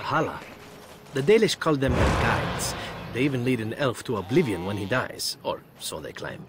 Valhalla. The Dalish call them their guides. They even lead an elf to oblivion when he dies, or so they claim.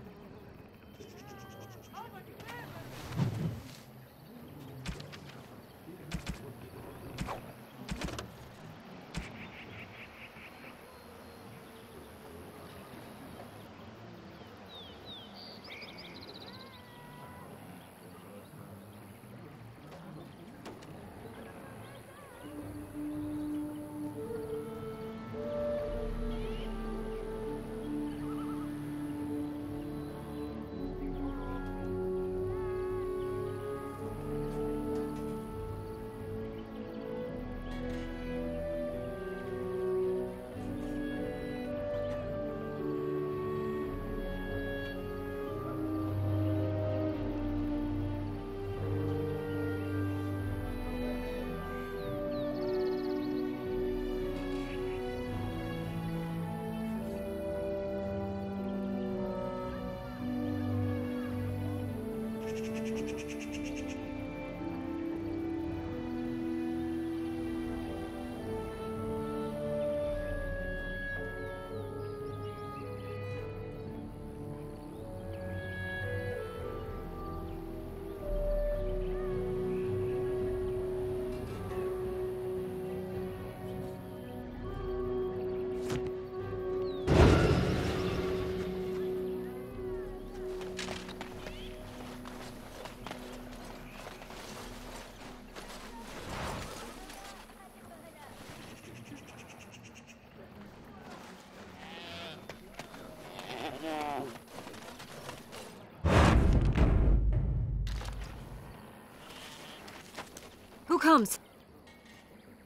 Who comes?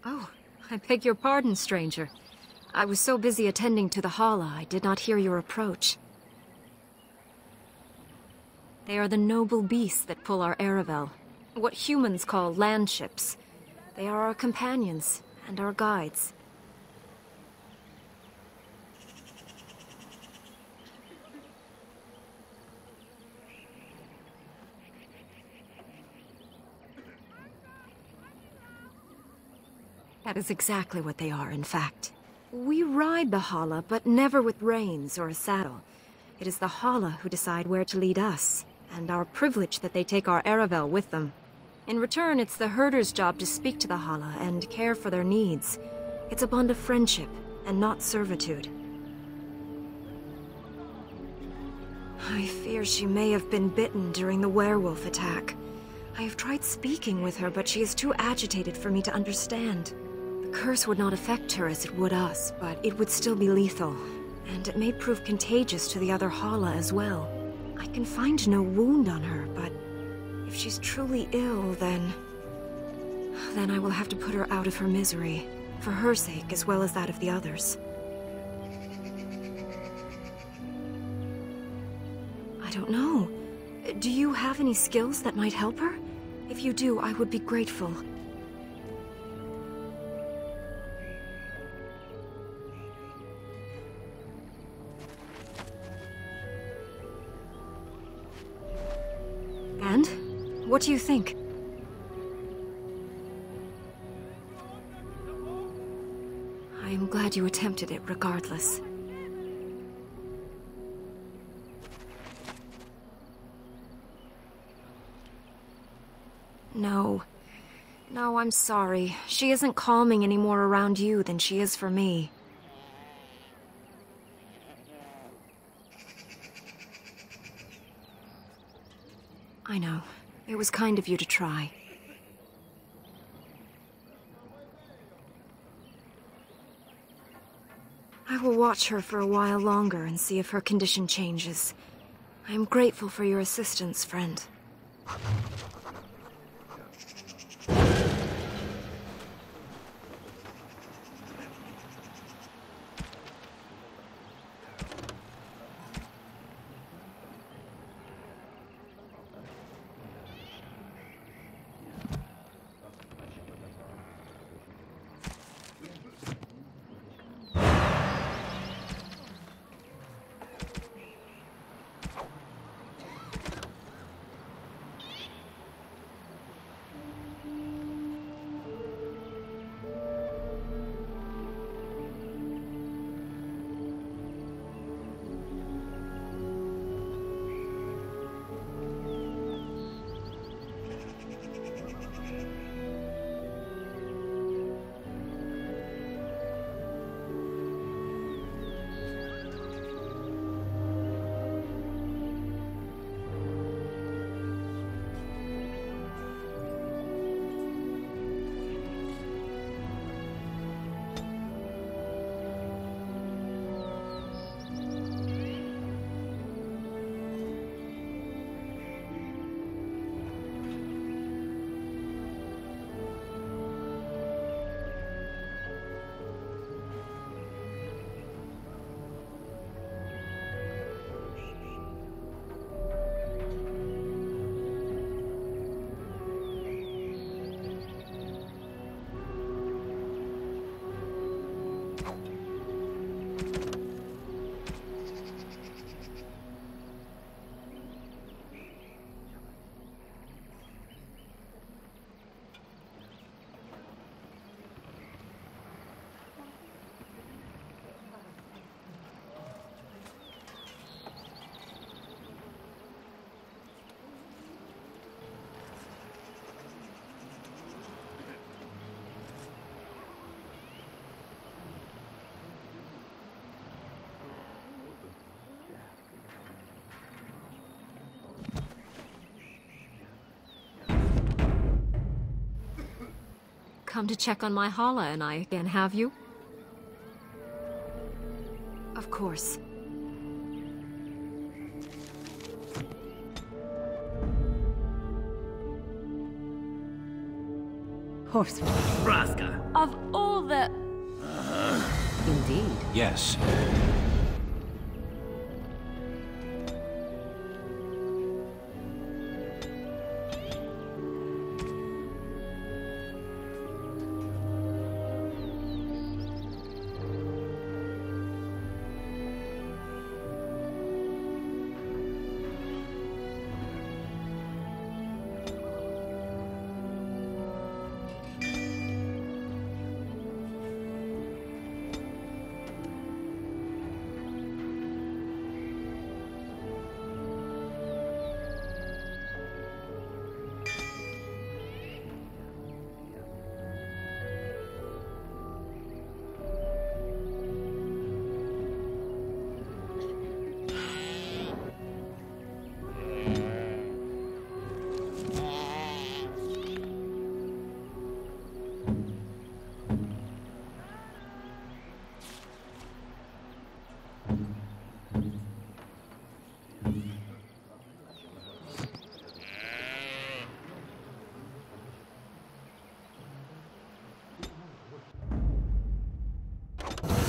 Oh, I beg your pardon, stranger. I was so busy attending to the Hala, I did not hear your approach. They are the noble beasts that pull our Aravel, what humans call land ships. They are our companions and our guides. That is exactly what they are, in fact. We ride the Hala, but never with reins or a saddle. It is the Hala who decide where to lead us, and our privilege that they take our Aravel with them. In return, it's the herder's job to speak to the Hala and care for their needs. It's a bond of friendship, and not servitude. I fear she may have been bitten during the werewolf attack. I have tried speaking with her, but she is too agitated for me to understand. The curse would not affect her as it would us, but it would still be lethal, and it may prove contagious to the other Hala as well. I can find no wound on her, but if she's truly ill, then I will have to put her out of her misery, for her sake as well as that of the others. I don't know. Do you have any skills that might help her? If you do, I would be grateful. And? What do you think? I am glad you attempted it regardless. No. No, I'm sorry. She isn't calming any more around you than she is for me. I know. It was kind of you to try. I will watch her for a while longer and see if her condition changes. I am grateful for your assistance, friend. come to check on my Hala and I again, have you? Of course. Horse. Braska. Of all the... Indeed. Yes.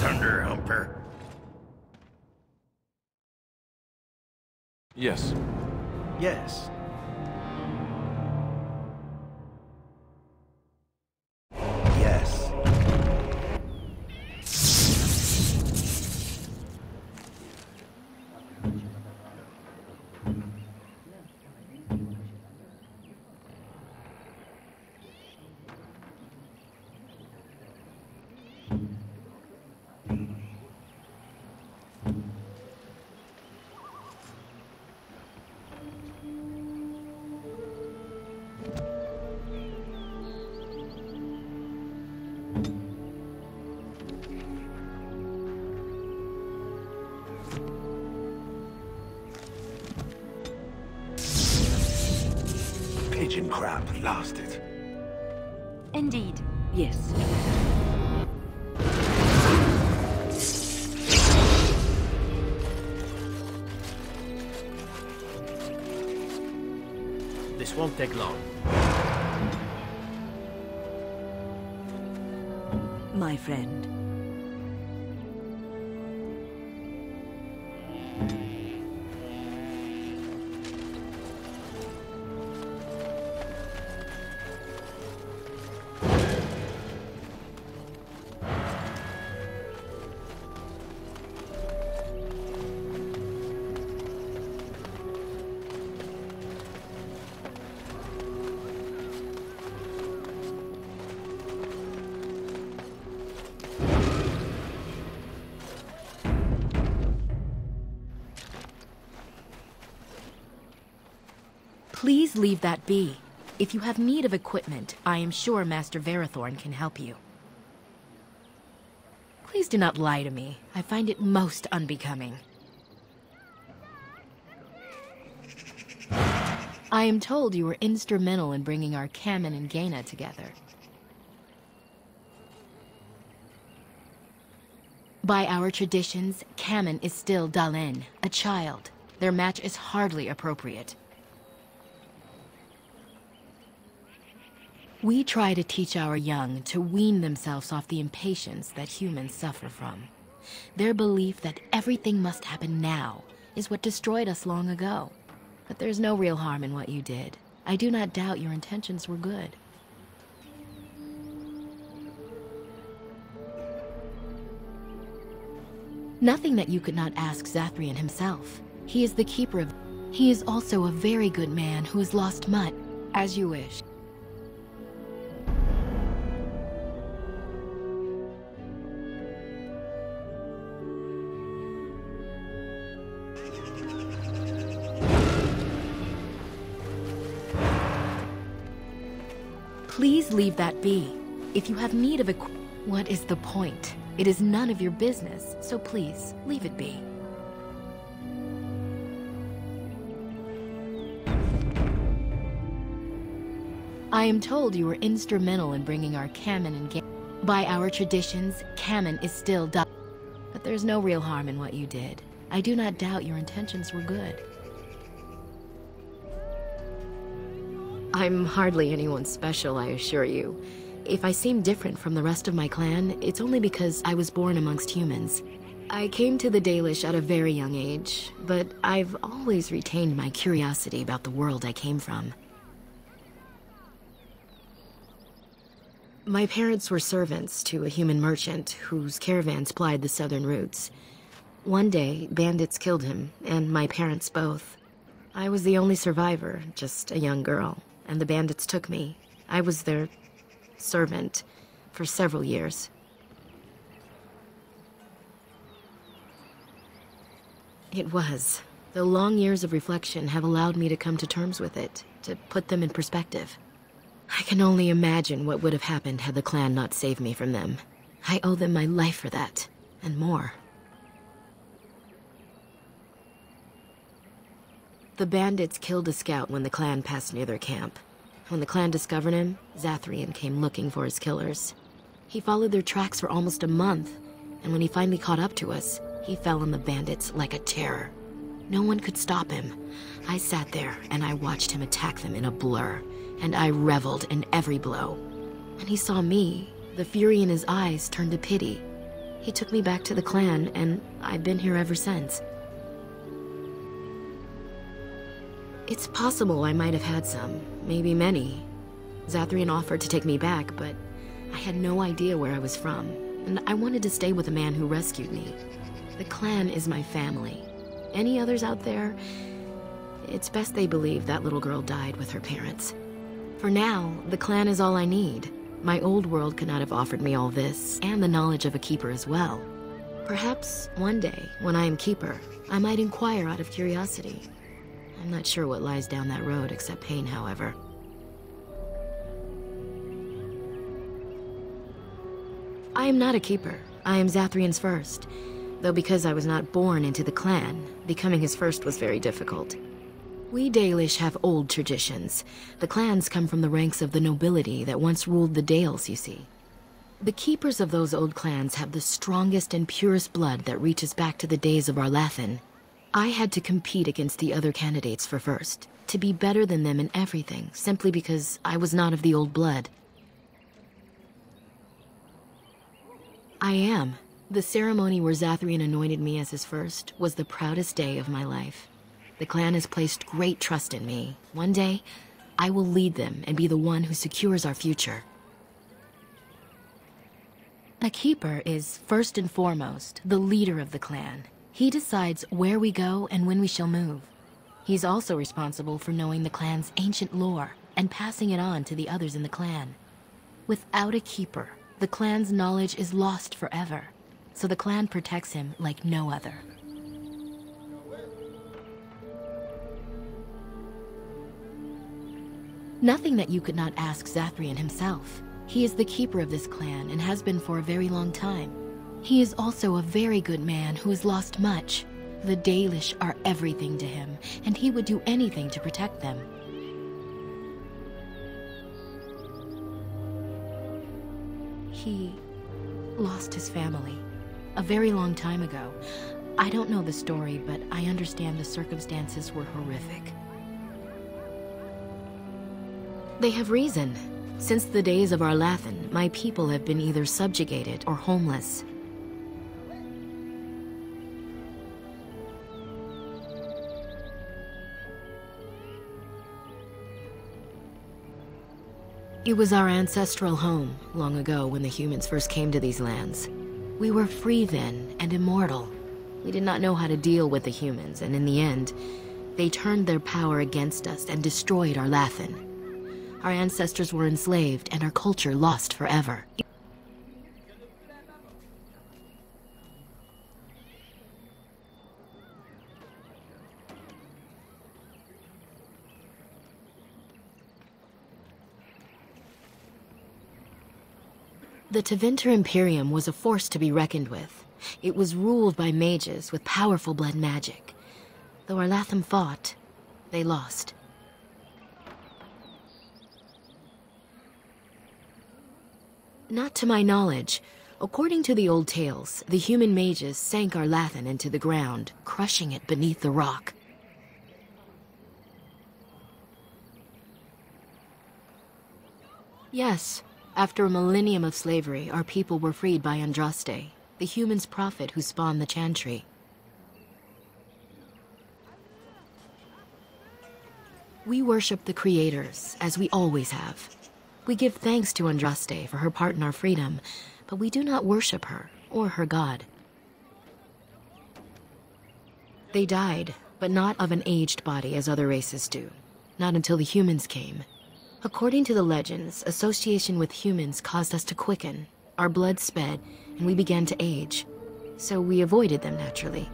Thunder Humper. Yes. Yes. Yes. Pigeon crap lasted. Indeed. Yes. This won't take long. My friend. Please leave that be. If you have need of equipment, I am sure Master Verathorn can help you. Please do not lie to me. I find it most unbecoming. I am told you were instrumental in bringing our Kamen and Gaina together. By our traditions, Kamen is still Dalen, a child. Their match is hardly appropriate. We try to teach our young to wean themselves off the impatience that humans suffer from. Their belief that everything must happen now is what destroyed us long ago. But there's no real harm in what you did. I do not doubt your intentions were good. Nothing that you could not ask Zathrian himself. He is the keeper of... He is also a very good man who has lost much. As you wish. Please leave that be. If you have need of what is the point? It is none of your business, so please, leave it be. I am told you were instrumental in bringing our Kamen and By our traditions, Kamen is still but there's no real harm in what you did. I do not doubt your intentions were good. I'm hardly anyone special, I assure you. If I seem different from the rest of my clan, it's only because I was born amongst humans. I came to the Dalish at a very young age, but I've always retained my curiosity about the world I came from. My parents were servants to a human merchant whose caravans plied the southern routes. One day, bandits killed him, and my parents both. I was the only survivor, just a young girl, and the bandits took me. I was their servant for several years. It was, though long years of reflection have allowed me to come to terms with it, to put them in perspective. I can only imagine what would have happened had the clan not saved me from them. I owe them my life for that, and more. The bandits killed a scout when the clan passed near their camp. When the clan discovered him, Zathrian came looking for his killers. He followed their tracks for almost a month, and when he finally caught up to us, he fell on the bandits like a terror. No one could stop him. I sat there and I watched him attack them in a blur, and I reveled in every blow. When he saw me, the fury in his eyes turned to pity. He took me back to the clan, and I've been here ever since. It's possible I might have had some, maybe many. Zathrian offered to take me back, but I had no idea where I was from, and I wanted to stay with the man who rescued me. The clan is my family. Any others out there? It's best they believe that little girl died with her parents. For now, the clan is all I need. My old world could not have offered me all this, and the knowledge of a keeper as well. Perhaps one day, when I am keeper, I might inquire out of curiosity. I'm not sure what lies down that road except pain, however. I am not a keeper. I am Zathrian's first. Though because I was not born into the clan, becoming his first was very difficult. We Dalish have old traditions. The clans come from the ranks of the nobility that once ruled the Dales, you see. The keepers of those old clans have the strongest and purest blood that reaches back to the days of Arlathan. I had to compete against the other candidates for first, to be better than them in everything, simply because I was not of the old blood. I am. The ceremony where Zathrian anointed me as his first was the proudest day of my life. The clan has placed great trust in me. One day, I will lead them and be the one who secures our future. A keeper is, first and foremost, the leader of the clan. He decides where we go and when we shall move. He's also responsible for knowing the clan's ancient lore and passing it on to the others in the clan. Without a keeper, the clan's knowledge is lost forever, so the clan protects him like no other. Nothing that you could not ask Zathrian himself. He is the keeper of this clan and has been for a very long time. He is also a very good man who has lost much. The Dalish are everything to him, and he would do anything to protect them. He lost his family a very long time ago. I don't know the story, but I understand the circumstances were horrific. They have reason. Since the days of Arlathan, my people have been either subjugated or homeless. It was our ancestral home, long ago when the humans first came to these lands. We were free then, and immortal. We did not know how to deal with the humans, and in the end, they turned their power against us and destroyed Arlathan. Our ancestors were enslaved, and our culture lost forever. The Tevinter Imperium was a force to be reckoned with. It was ruled by mages with powerful blood magic. Though Arlathan fought, they lost. Not to my knowledge. According to the old tales, the human mages sank our Lathan into the ground, crushing it beneath the rock. Yes, after a millennium of slavery, our people were freed by Andraste, the human's prophet who spawned the Chantry. We worship the creators, as we always have. We give thanks to Andraste for her part in our freedom, but we do not worship her or her god. They died, but not of an aged body as other races do. Not until the humans came. According to the legends, association with humans caused us to quicken, our blood sped, and we began to age. So we avoided them naturally.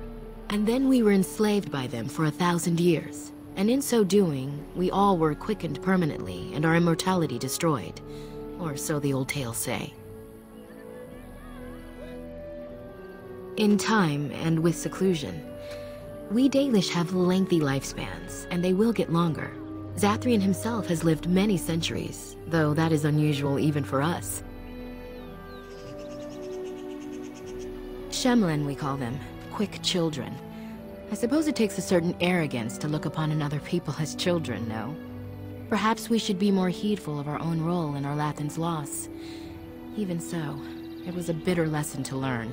And then we were enslaved by them for 1,000 years. And in so doing, we all were quickened permanently and our immortality destroyed. Or so the old tales say. In time, and with seclusion, we Dalish have lengthy lifespans, and they will get longer. Zathrian himself has lived many centuries, though that is unusual even for us. Shemlin, we call them. Quick children. I suppose it takes a certain arrogance to look upon another people as children, no? Perhaps we should be more heedful of our own role in our Lathan's loss. Even so, it was a bitter lesson to learn.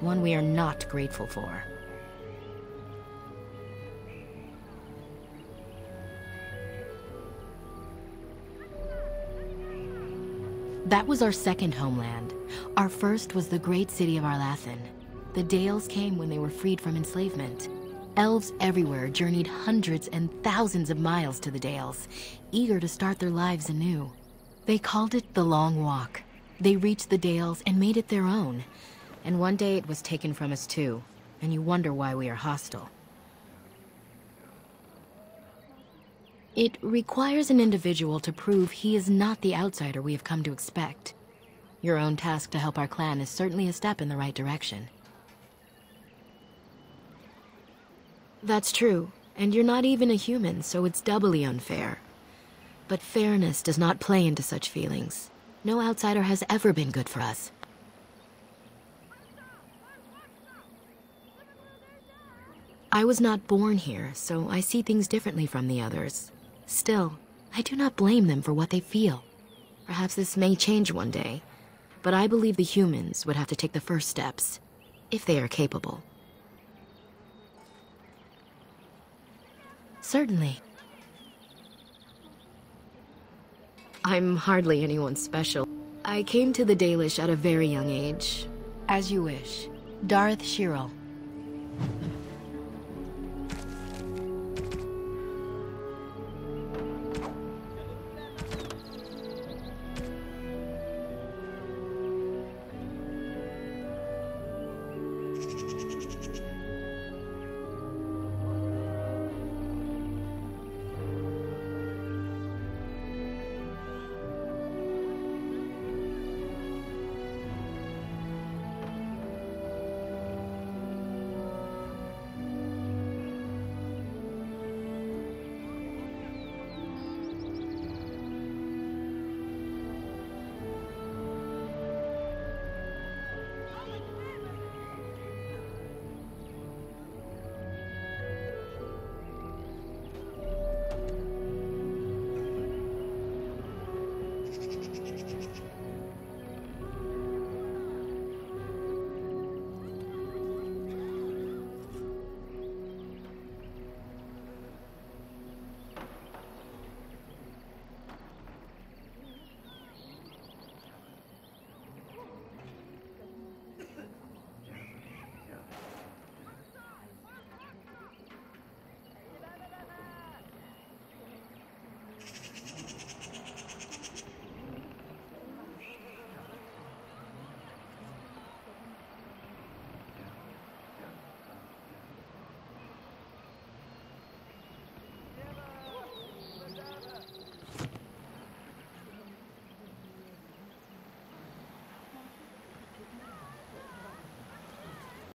One we are not grateful for. That was our second homeland. Our first was the great city of Arlathan. The Dales came when they were freed from enslavement. Elves everywhere journeyed hundreds and thousands of miles to the Dales, eager to start their lives anew. They called it the Long Walk. They reached the Dales and made it their own. And one day it was taken from us too, and you wonder why we are hostile. It requires an individual to prove he is not the outsider we have come to expect. Your own task to help our clan is certainly a step in the right direction. That's true, and you're not even a human, so it's doubly unfair. But fairness does not play into such feelings. No outsider has ever been good for us. I was not born here, so I see things differently from the others. Still, I do not blame them for what they feel. Perhaps this may change one day, but I believe the humans would have to take the first steps, if they are capable. Certainly. I'm hardly anyone special. I came to the Dalish at a very young age. As you wish. Darth Shirel.